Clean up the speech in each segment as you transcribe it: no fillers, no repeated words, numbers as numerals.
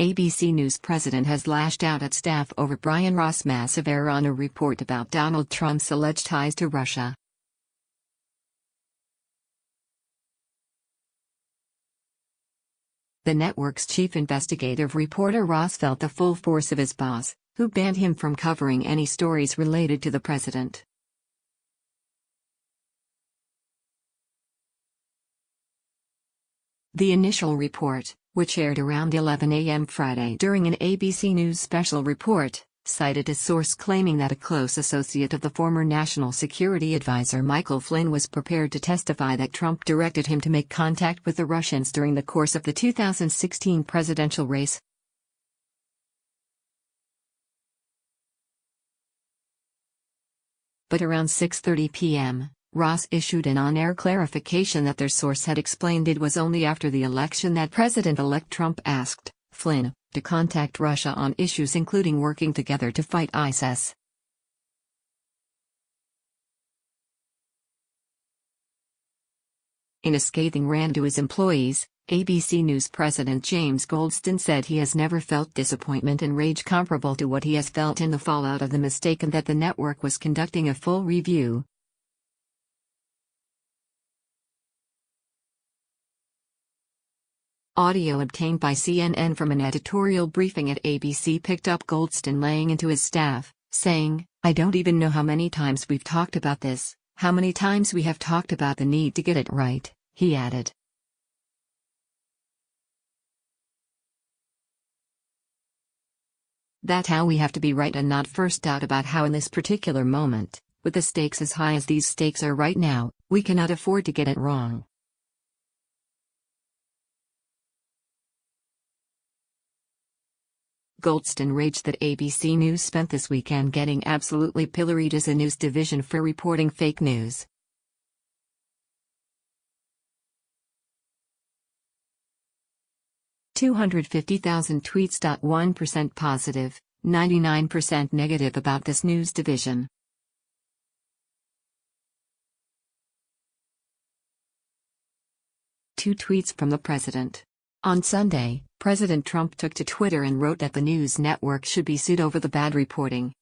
ABC News president has lashed out at staff over Brian Ross' massive error on a report about Donald Trump's alleged ties to Russia. The network's chief investigative reporter Ross felt the full force of his boss, who banned him from covering any stories related to the president. The initial report, which aired around 11 a.m. Friday during an ABC News special report, cited a source claiming that a close associate of the former National Security Advisor Michael Flynn was prepared to testify that Trump directed him to make contact with the Russians during the course of the 2016 presidential race. But around 6:30 p.m., Ross issued an on-air clarification that their source had explained it was only after the election that President-elect Trump asked Flynn to contact Russia on issues including working together to fight ISIS. In a scathing rant to his employees, ABC News President James Goldston said he has never felt disappointment and rage comparable to what he has felt in the fallout of the mistake and that the network was conducting a full review. Audio obtained by CNN from an editorial briefing at ABC picked up Goldston laying into his staff, saying, "I don't even know how many times we've talked about this, how many times we have talked about the need to get it right," he added. "That's how we have to be right and not first doubt about how in this particular moment, with the stakes as high as these stakes are right now, we cannot afford to get it wrong." Goldston raged that ABC News spent this weekend getting absolutely pilloried as a news division for reporting fake news. "250,000 tweets. 1% positive, 99% negative about this news division." Two tweets from the president. On Sunday, President Trump took to Twitter and wrote that the news network should be sued over the bad reporting.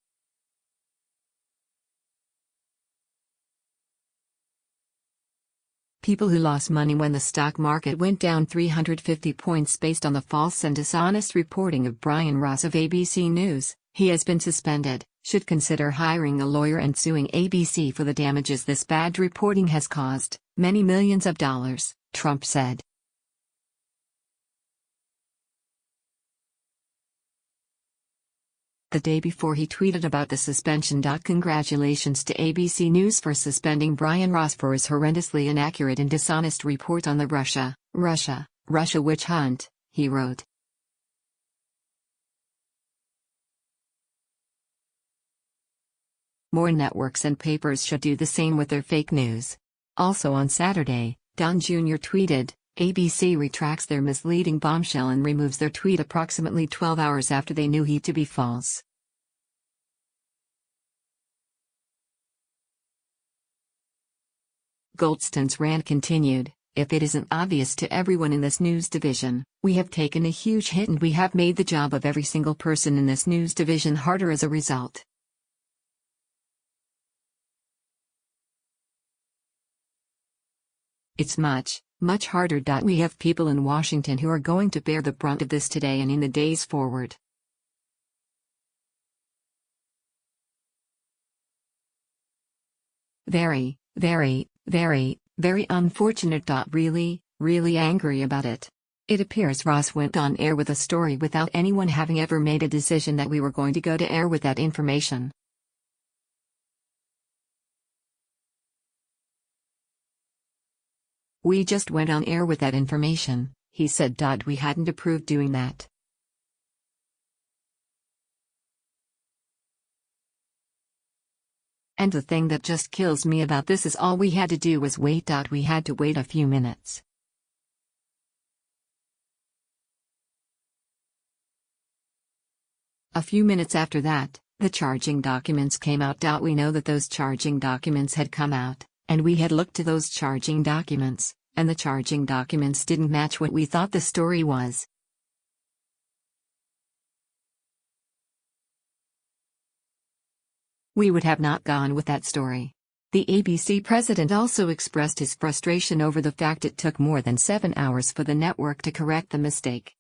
"People who lost money when the stock market went down 350 points based on the false and dishonest reporting of Brian Ross of ABC News, he has been suspended, should consider hiring a lawyer and suing ABC for the damages this bad reporting has caused, many millions of dollars," Trump said. The day before he tweeted about the suspension. "Congratulations to ABC News for suspending Brian Ross for his horrendously inaccurate and dishonest report on the Russia witch hunt," he wrote. More networks and papers should do the same with their fake news. Also on Saturday, Don Jr. tweeted, "ABC retracts their misleading bombshell and removes their tweet approximately 12 hours after they knew it to be false." Goldston's rant continued, "If it isn't obvious to everyone in this news division, we have taken a huge hit and we have made the job of every single person in this news division harder as a result." "It's much harder. We have people in Washington who are going to bear the brunt of this today and in the days forward." Very unfortunate. Really angry about it. It appears Ross went on air with a story without anyone having ever made a decision that we were going to go to air with that information. We just went on air with that information," he said. "We hadn't approved doing that." "And the thing that just kills me about this is all we had to do was wait. We had to wait a few minutes." A few minutes after that, the charging documents came out. "We know that those charging documents had come out, and we had looked to those charging documents, and the charging documents didn't match what we thought the story was." we would have not gone with that story. The ABC president also expressed his frustration over the fact it took more than 7 hours for the network to correct the mistake.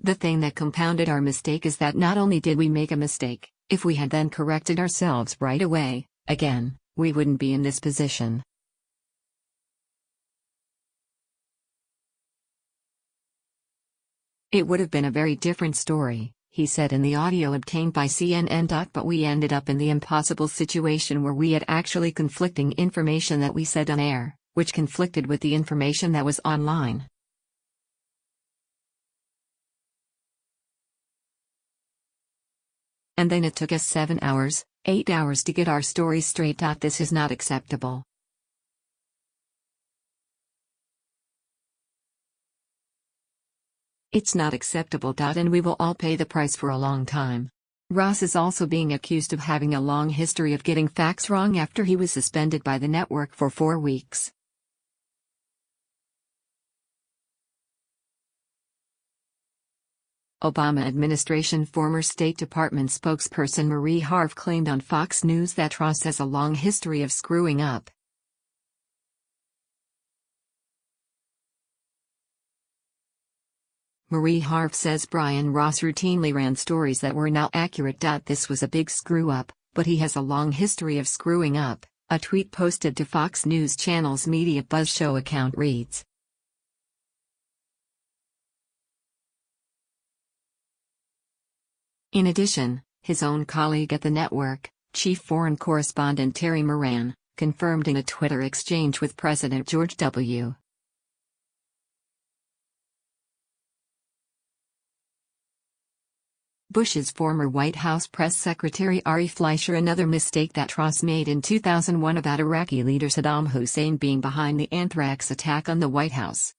The thing that compounded our mistake is that not only did we make a mistake, if we had then corrected ourselves right away, again, we wouldn't be in this position. It would have been a very different story, he said in the audio obtained by CNN. But we ended up in the impossible situation where we had actually conflicting information that we said on air, which conflicted with the information that was online. And then it took us 7 hours, 8 hours to get our story straight. This is not acceptable. It's not acceptable. And we will all pay the price for a long time. Ross is also being accused of having a long history of getting facts wrong after he was suspended by the network for 4 weeks. Obama administration former State Department spokesperson Marie Harf claimed on Fox News that Ross has a long history of screwing up. Marie Harf says Brian Ross routinely ran stories that were not accurate. This was a big screw-up, but he has a long history of screwing up, a tweet posted to Fox News Channel's Media Buzz Show account reads. In addition, his own colleague at the network, chief foreign correspondent Terry Moran, confirmed in a Twitter exchange with President George W. Bush's former White House press secretary Ari Fleischer. Another mistake that Ross made in 2001 about Iraqi leader Saddam Hussein being behind the anthrax attack on the White House.